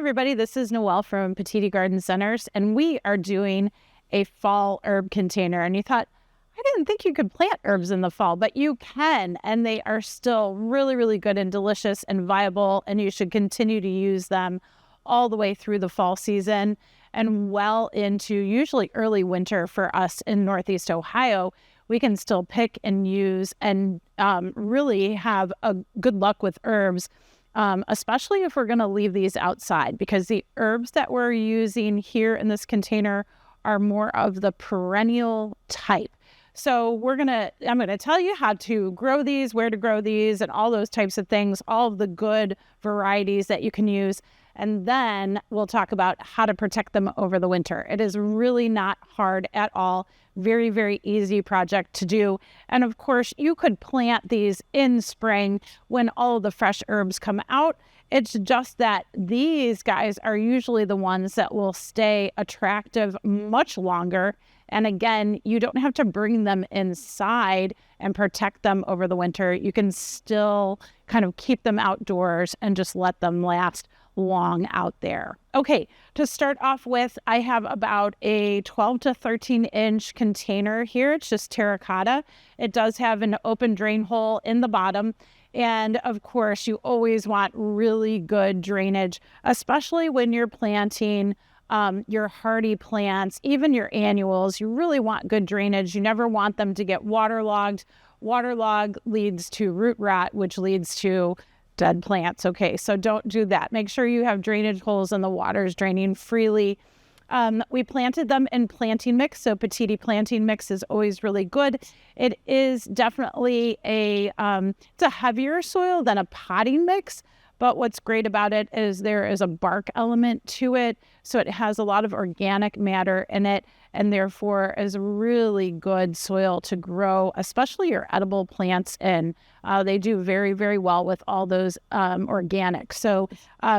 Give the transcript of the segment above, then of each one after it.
everybody, this is Noelle from Petitti Garden Centers, and we are doing a fall herb container. And you thought, I didn't think you could plant herbs in the fall, but you can, and they are still really, really good and delicious and viable, and you should continue to use them all the way through the fall season and well into usually early winter for us in Northeast Ohio. We can still pick and use and really have a good luck with herbs. Especially if we're going to leave these outside, because the herbs that we're using here in this container are more of the perennial type. So I'm going to tell you how to grow these, where to grow these, and all those types of things, all of the good varieties that you can use. And then we'll talk about how to protect them over the winter. It is really not hard at all. Very, very easy project to do. And of course, you could plant these in spring when all of the fresh herbs come out. It's just that these guys are usually the ones that will stay attractive much longer. And again, you don't have to bring them inside and protect them over the winter. You can still kind of keep them outdoors and just let them last long out there. Okay, to start off with, I have about a 12 to 13 inch container here. It's just terracotta. It does have an open drain hole in the bottom. And of course, you always want really good drainage, especially when you're planting your hardy plants, even your annuals. You really want good drainage. You never want them to get waterlogged. Waterlog leads to root rot, which leads to dead plants. Okay, so don't do that. Make sure you have drainage holes and the water is draining freely. We planted them in planting mix, so Petitti planting mix is always really good. It is definitely it's a heavier soil than a potting mix, but what's great about it is there is a bark element to it, so it has a lot of organic matter in it, and therefore is really good soil to grow, especially your edible plants in. They do very, very well with all those organic. So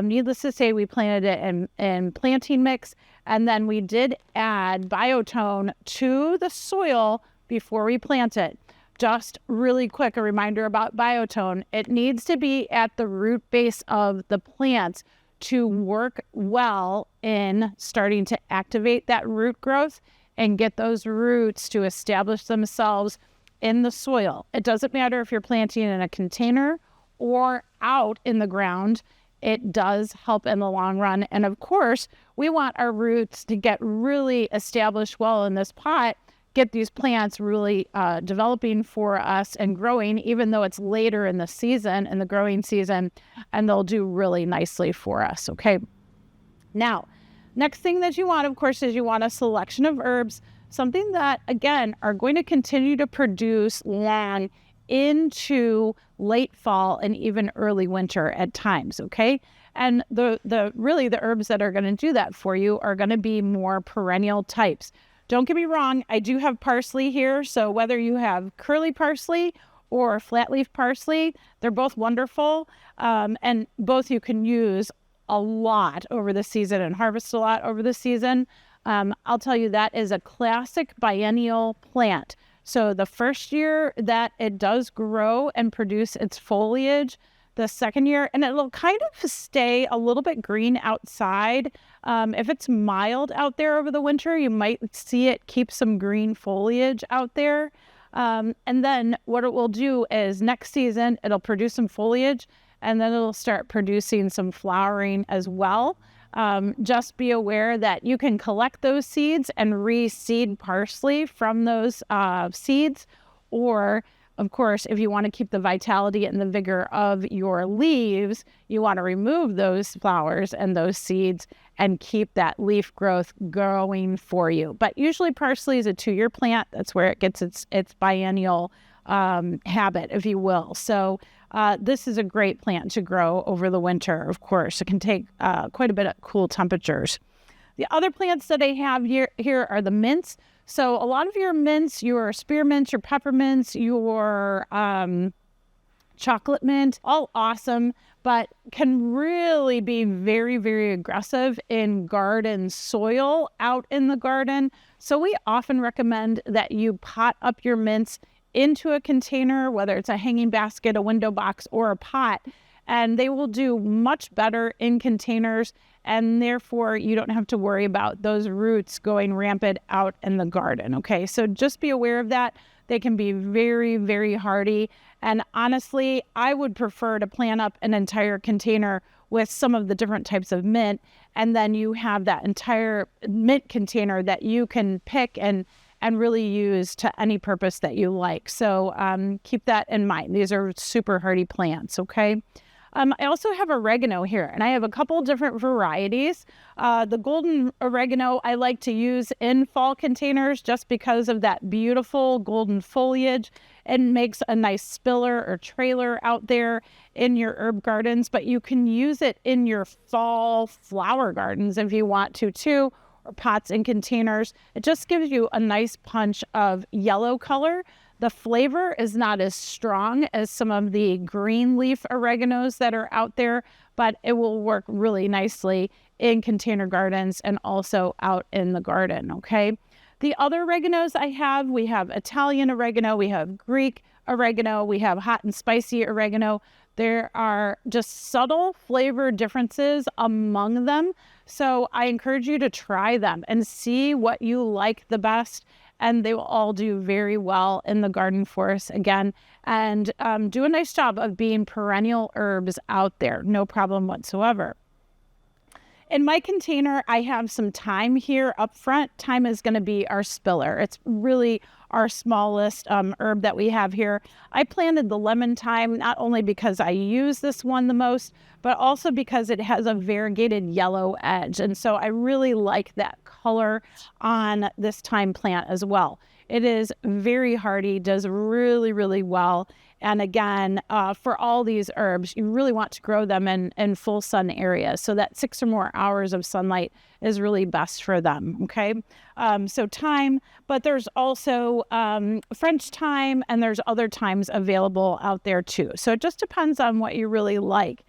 needless to say, we planted it in planting mix, and then we did add biotone to the soil before we plant it. Just really quick, a reminder about biotone. It needs to be at the root base of the plants to work well in starting to activate that root growth and get those roots to establish themselves in the soil. It doesn't matter if you're planting in a container or out in the ground. It does help in the long run. And of course, we want our roots to get really established well in this pot, get these plants really developing for us and growing, even though it's later in the season, in the growing season, and they'll do really nicely for us, okay? Now, next thing that you want, of course, is you want a selection of herbs, something that, again, are going to continue to produce long into late fall and even early winter at times, okay? And the herbs that are going to do that for you are going to be more perennial types. Don't get me wrong, I do have parsley here, so whether you have curly parsley or flat leaf parsley, they're both wonderful, and both you can use a lot over the season and harvest a lot over the season. I'll tell you, that is a classic biennial plant. So the first year that it does grow and produce its foliage, the second year, and it'll kind of stay a little bit green outside. If it's mild out there over the winter, you might see it keep some green foliage out there. And then what it will do is next season, it'll produce some foliage, and then it'll start producing some flowering as well. Just be aware that you can collect those seeds and reseed parsley from those seeds, or of course, if you want to keep the vitality and the vigor of your leaves, you want to remove those flowers and those seeds and keep that leaf growth going for you. But usually parsley is a 2-year plant. That's where it gets its biennial habit, if you will. So this is a great plant to grow over the winter, of course. It can take quite a bit of cool temperatures. The other plants that I have here are the mints. So a lot of your mints, your spearmints, your peppermints, your chocolate mint, all awesome, but can really be very, very aggressive in garden soil out in the garden. So we often recommend that you pot up your mints into a container, whether it's a hanging basket, a window box, or a pot, and they will do much better in containers, and therefore you don't have to worry about those roots going rampant out in the garden. Okay, so just be aware of that. They can be very, very hardy. And honestly, I would prefer to plant up an entire container with some of the different types of mint. And then you have that entire mint container that you can pick and really use to any purpose that you like. So keep that in mind. These are super hardy plants, okay? I also have oregano here, and I have a couple different varieties. The golden oregano I like to use in fall containers just because of that beautiful golden foliage. It makes a nice spiller or trailer out there in your herb gardens, but you can use it in your fall flower gardens if you want to too, or pots and containers. It just gives you a nice punch of yellow color. The flavor is not as strong as some of the green leaf oreganos that are out there, but it will work really nicely in container gardens and also out in the garden, okay? The other oreganos I have, we have Italian oregano, we have Greek oregano, we have hot and spicy oregano. There are just subtle flavor differences among them. So I encourage you to try them and see what you like the best. And they will all do very well in the garden force again, and do a nice job of being perennial herbs out there. No problem whatsoever. In my container, I have some thyme here up front. Thyme is going to be our spiller. It's really our smallest herb that we have here. I planted the lemon thyme not only because I use this one the most, but also because it has a variegated yellow edge. And so I really like that color on this thyme plant as well. It is very hardy, does really, really well. And again, for all these herbs, you really want to grow them in full sun areas. So that 6 or more hours of sunlight is really best for them, okay? So thyme, but there's also French thyme, and there's other thymes available out there too. So it just depends on what you really like.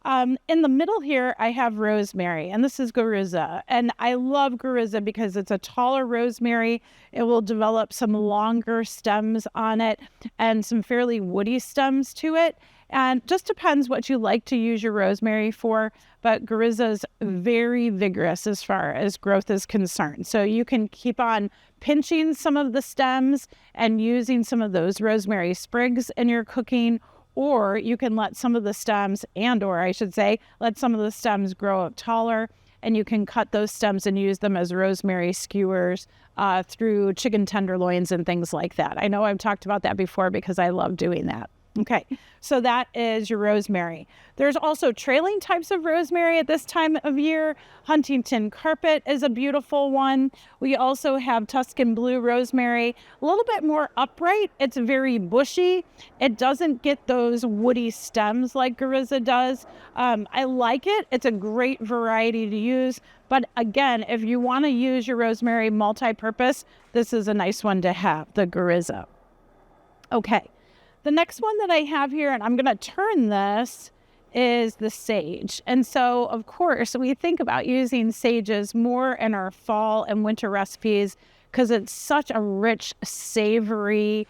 In the middle here, I have rosemary, and this is Gariza. And I love Gariza because it's a taller rosemary. It will develop some longer stems on it and some fairly woody stems to it. And just depends what you like to use your rosemary for, but Gariza is very vigorous as far as growth is concerned. So you can keep on pinching some of the stems and using some of those rosemary sprigs in your cooking, or you can let some of the stems, let some of the stems grow up taller, and you can cut those stems and use them as rosemary skewers through chicken tenderloins and things like that. I know I've talked about that before because I love doing that. Okay, so that is your rosemary. There's also trailing types of rosemary at this time of year. Huntington carpet is a beautiful one. We also have Tuscan blue rosemary, a little bit more upright. It's very bushy. It doesn't get those woody stems like Gariza does. I like it. It's a great variety to use. But again, if you want to use your rosemary multi-purpose, this is a nice one to have, the Gariza. Okay. The next one that I have here, and I'm going to turn this, is the sage. And so, of course, we think about using sages more in our fall and winter recipes because it's such a rich, savory,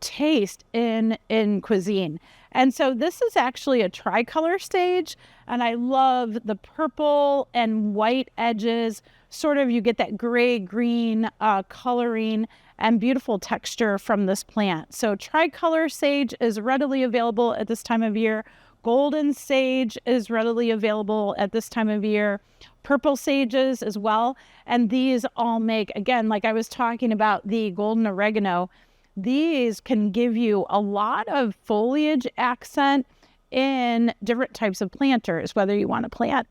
taste in cuisine. And so this is actually a tricolor sage, and I love the purple and white edges. Sort of you get that gray-green coloring and beautiful texture from this plant. So tricolor sage is readily available at this time of year. Golden sage is readily available at this time of year. Purple sages as well. And these all make, again, like I was talking about the golden oregano, these can give you a lot of foliage accent in different types of planters, whether you want to plant,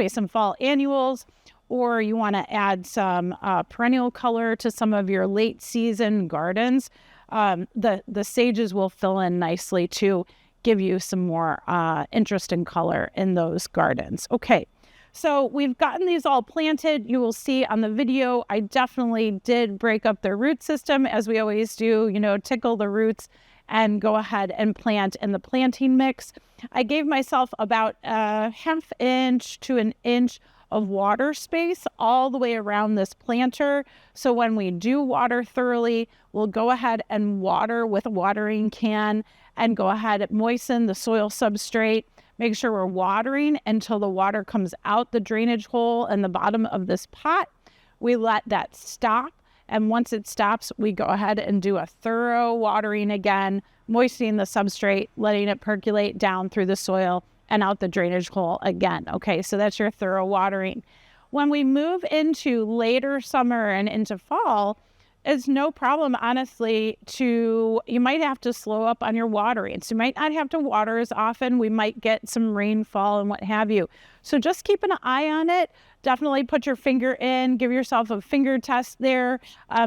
some fall annuals, or you want to add some perennial color to some of your late season gardens. The sages will fill in nicely to give you some more interesting color in those gardens. Okay, so we've gotten these all planted. You will see on the video, I definitely did break up their root system as we always do, tickle the roots and go ahead and plant in the planting mix. I gave myself about a ½ inch to an inch of water space all the way around this planter. So when we do water thoroughly, we'll go ahead and water with a watering can and go ahead and moisten the soil substrate. Make sure we're watering until the water comes out the drainage hole in the bottom of this pot. We let that stop. And once it stops, we go ahead and do a thorough watering again, moistening the substrate, letting it percolate down through the soil and out the drainage hole again. Okay, so that's your thorough watering. When we move into later summer and into fall, it's no problem, honestly, you might have to slow up on your watering. So you might not have to water as often. We might get some rainfall and what have you. So just keep an eye on it. Definitely put your finger in, give yourself a finger test there.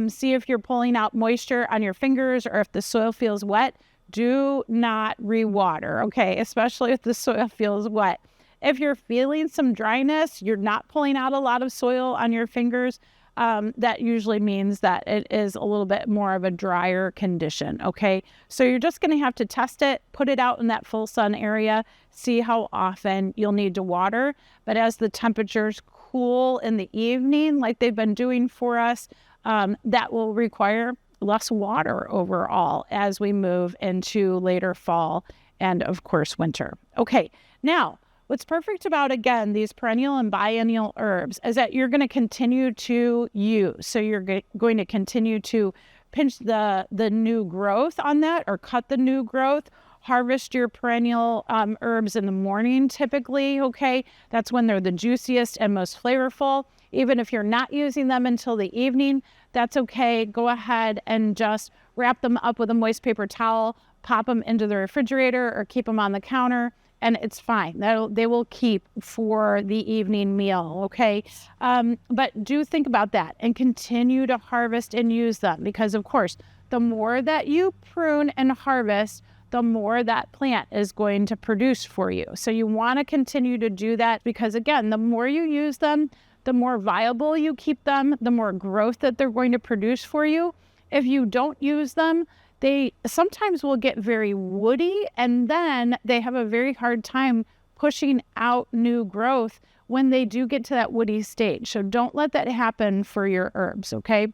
See if you're pulling out moisture on your fingers or if the soil feels wet. Do not rewater, okay? Especially if the soil feels wet. If you're feeling some dryness, you're not pulling out a lot of soil on your fingers, that usually means that it is a little bit more of a drier condition, okay? So you're just going to have to test it, put it out in that full sun area, see how often you'll need to water. But as the temperatures cool in the evening, like they've been doing for us, that will require less water overall as we move into later fall and, of course, winter. Okay, now, what's perfect about, again, these perennial and biennial herbs is that you're going to continue to use. So you're going to continue to pinch the new growth on that or cut the new growth. Harvest your perennial herbs in the morning typically, okay? That's when they're the juiciest and most flavorful. Even if you're not using them until the evening, that's okay. Go ahead and just wrap them up with a moist paper towel, pop them into the refrigerator or keep them on the counter, and it's fine. They will keep for the evening meal, okay? But do think about that and continue to harvest and use them because, of course, the more that you prune and harvest, the more that plant is going to produce for you. So you want to continue to do that because, again, the more you use them, the more viable you keep them, the more growth that they're going to produce for you. If you don't use them, they sometimes will get very woody and then they have a very hard time pushing out new growth when they do get to that woody stage. So don't let that happen for your herbs, okay?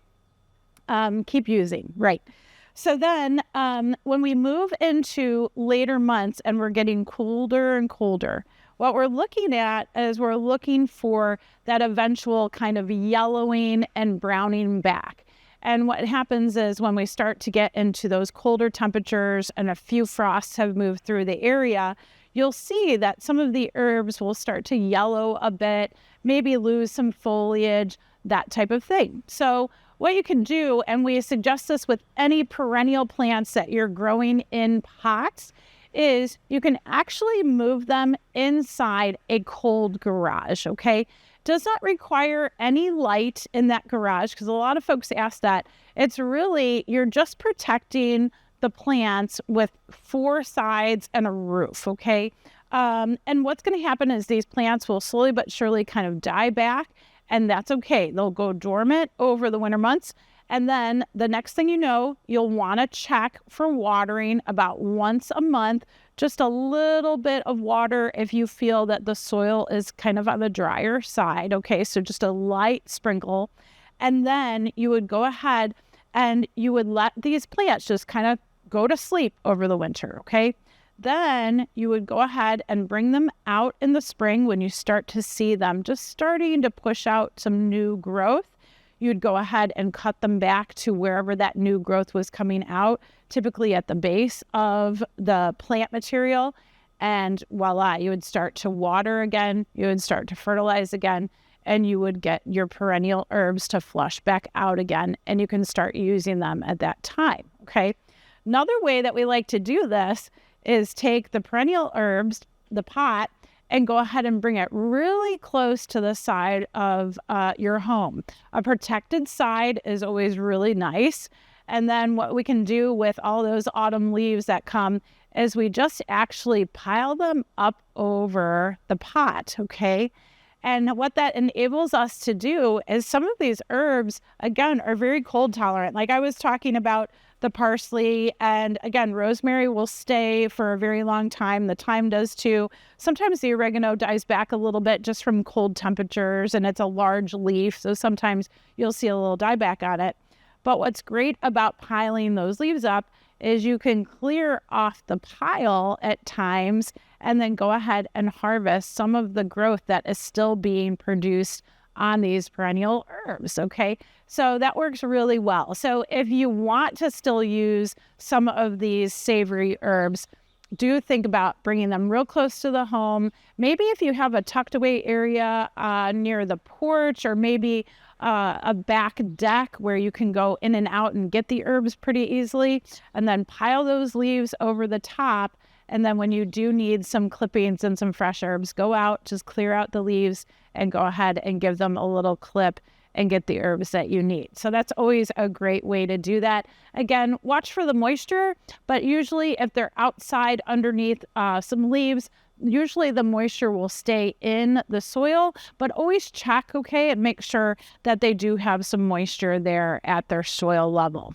Keep using, right? So then when we move into later months and we're getting colder and colder, what we're looking at is we're looking for that eventual kind of yellowing and browning back. And what happens is when we start to get into those colder temperatures and a few frosts have moved through the area, you'll see that some of the herbs will start to yellow a bit, maybe lose some foliage, that type of thing. So what you can do, and we suggest this with any perennial plants that you're growing in pots, is you can actually move them inside a cold garage, okay? Does not require any light in that garage because a lot of folks ask that. It's really, you're just protecting the plants with 4 sides and a roof, okay? And what's going to happen is these plants will slowly but surely kind of die back, and that's okay. They'll go dormant over the winter months. And then the next thing you know, you'll want to check for watering about once a month, just a little bit of water if you feel that the soil is kind of on the drier side. Okay, so just a light sprinkle. And then you would go ahead and you would let these plants just kind of go to sleep over the winter. Okay, then you would go ahead and bring them out in the spring when you start to see them just starting to push out some new growth. You'd go ahead and cut them back to wherever that new growth was coming out, typically at the base of the plant material. And voila, you would start to water again, you would start to fertilize again, and you would get your perennial herbs to flush back out again, and you can start using them at that time, okay? Another way that we like to do this is take the perennial herbs, the pot, and go ahead and bring it really close to the side of your home. A protected side is always really nice. And then what we can do with all those autumn leaves that come is we just actually pile them up over the pot, okay? And what that enables us to do is some of these herbs, again, are very cold tolerant. Like I was talking about the parsley, and again, rosemary will stay for a very long time. The thyme does too. Sometimes the oregano dies back a little bit just from cold temperatures, and it's a large leaf, so sometimes you'll see a little dieback on it. But what's great about piling those leaves up is you can clear off the pile at times and then go ahead and harvest some of the growth that is still being produced on these perennial herbs. Okay, so that works really well. So if you want to still use some of these savory herbs, do think about bringing them real close to the home. Maybe if you have a tucked away area near the porch, or maybe a back deck where you can go in and out and get the herbs pretty easily, and then pile those leaves over the top. And then when you do need some clippings and some fresh herbs, go out, just clear out the leaves and go ahead and give them a little clip and get the herbs that you need. So that's always a great way to do that. Again, watch for the moisture, but usually if they're outside underneath some leaves, usually the moisture will stay in the soil, but always check, okay, and make sure that they do have some moisture there at their soil level.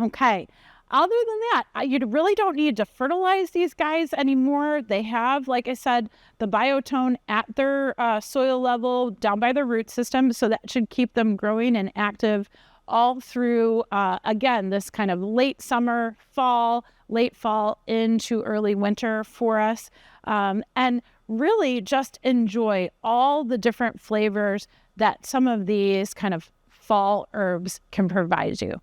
Okay. Other than that, you really don't need to fertilize these guys anymore. They have, like I said, the biotone at their soil level down by their root system. So that should keep them growing and active all through, again, this kind of late summer, late fall into early winter for us. And really just enjoy all the different flavors that some of these kind of fall herbs can provide you.